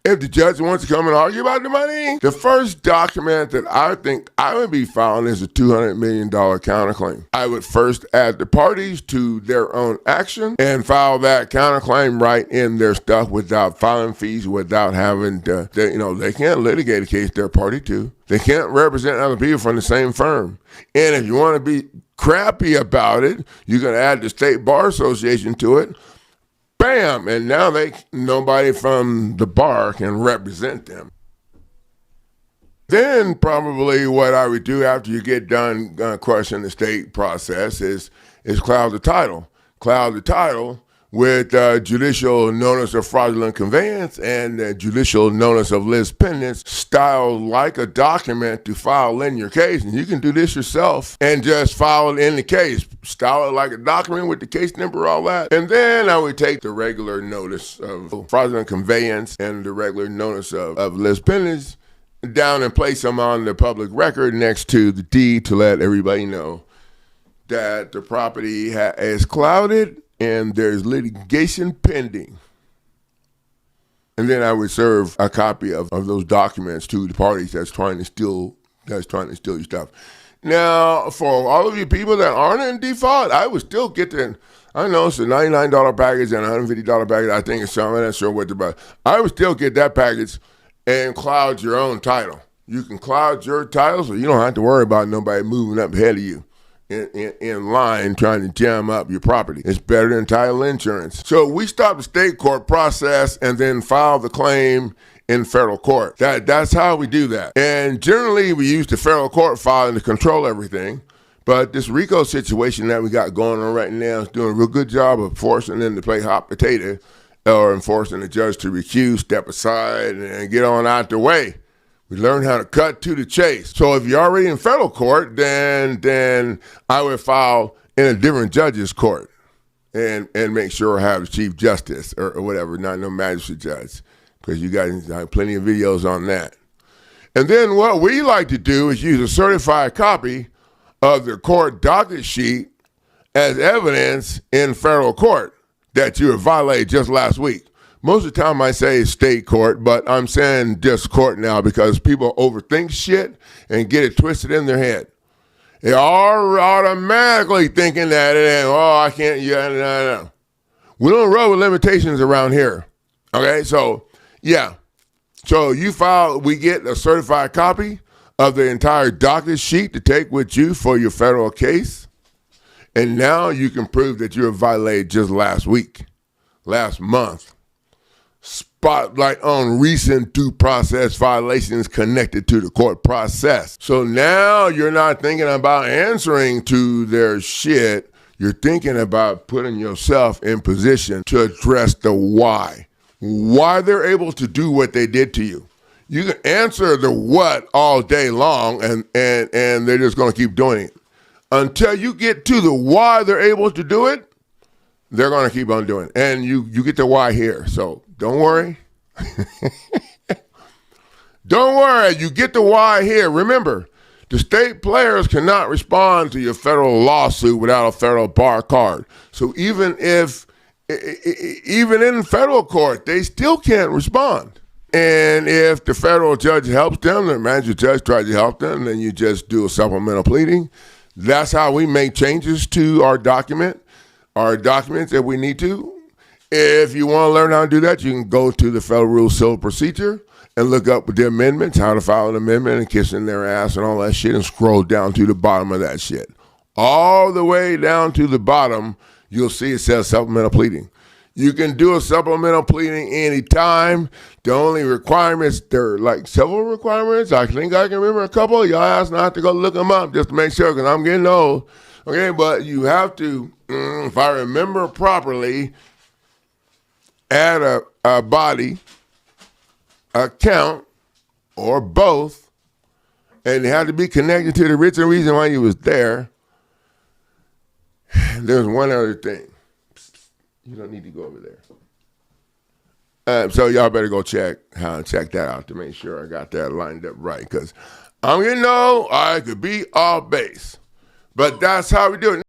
If the judge wants to come and argue about the money, the first document that I think I would be filing is a $200 million counterclaim. I would first add the parties to their own action and file that counterclaim right in their stuff without filing fees, without having to, they can't litigate a case they're party to. They can't represent other people from the same firm. And if you want to be crappy about it, you can add the State Bar Association to it. Bam! And now nobody from the bar can represent them. Then probably what I would do after you get done crushing the state process is cloud the title. Cloud the title with judicial notice of fraudulent conveyance and judicial notice of lis pendens, styled like a document to file in your case. And you can do this yourself and just file it in the case. Style it like a document with the case number, all that. And then I would take the regular notice of fraudulent conveyance and the regular notice of lis pendens down and place them on the public record next to the deed to let everybody know that the property is clouded and there's litigation pending. And then I would serve a copy of those documents to the parties that's trying to steal your stuff. Now, for all of you people that aren't in default, I would still get I know it's a $99 package and a $150 package. I think it's something, I'm not sure what about. I would still get that package and cloud your own title. You can cloud your title so you don't have to worry about nobody moving up ahead of you in line trying to jam up your property. It's better than title insurance. So we stop the state court process and then file the claim in federal court. That's how we do that. And generally we use the federal court filing to control everything. But this RICO situation that we got going on right now is doing a real good job of forcing them to play hot potato or enforcing the judge to recuse, step aside, and get on out the way. We learn how to cut to the chase. So if you're already in federal court, then I would file in a different judge's court and make sure I have the chief justice or whatever, not no magistrate judge, because you guys have plenty of videos on that. And then what we like to do is use a certified copy of the court docket sheet as evidence in federal court that you violated just last week. Most of the time I say state court, but I'm saying just court now because people overthink shit and get it twisted in their head. They are automatically thinking that it ain't, I can't, no. We don't roll with limitations around here. Okay, so yeah. So we get a certified copy of the entire docket sheet to take with you for your federal case. And now you can prove that you were violated just last week, last month. Spotlight on recent due process violations connected to the court process. So now you're not thinking about answering to their shit. You're thinking about putting yourself in position to address the why they're able to do what they did to you. You can answer the what all day long and they're just going to keep doing it. Until you get to the why they're able to do it, they're going to keep on doing it. And you get the why here. So don't worry. Don't worry. You get the why here. Remember, the state players cannot respond to your federal lawsuit without a federal bar card. So even in federal court, they still can't respond. And if the federal judge helps them, the magistrate judge tries to help them, then you just do a supplemental pleading. That's how we make changes to our documents if we need to. If you want to learn how to do that, you can go to the Federal Rules of Civil Procedure and look up the amendments, how to file an amendment and kissing their ass and all that shit, and scroll down to the bottom of that shit. All the way down to the bottom, you'll see it says supplemental pleading. You can do a supplemental pleading anytime. The only requirements, there are like several requirements. I think I can remember a couple. Y'all ask not to go look them up just to make sure because I'm getting old. Okay, but you have to, if I remember properly, add a body, account, or both, and it had to be connected to the reason why you was there. There's one other thing. You don't need to go over there. So y'all better go check that out to make sure I got that lined up right, because I'm getting old. I could be off base. But that's how we do it.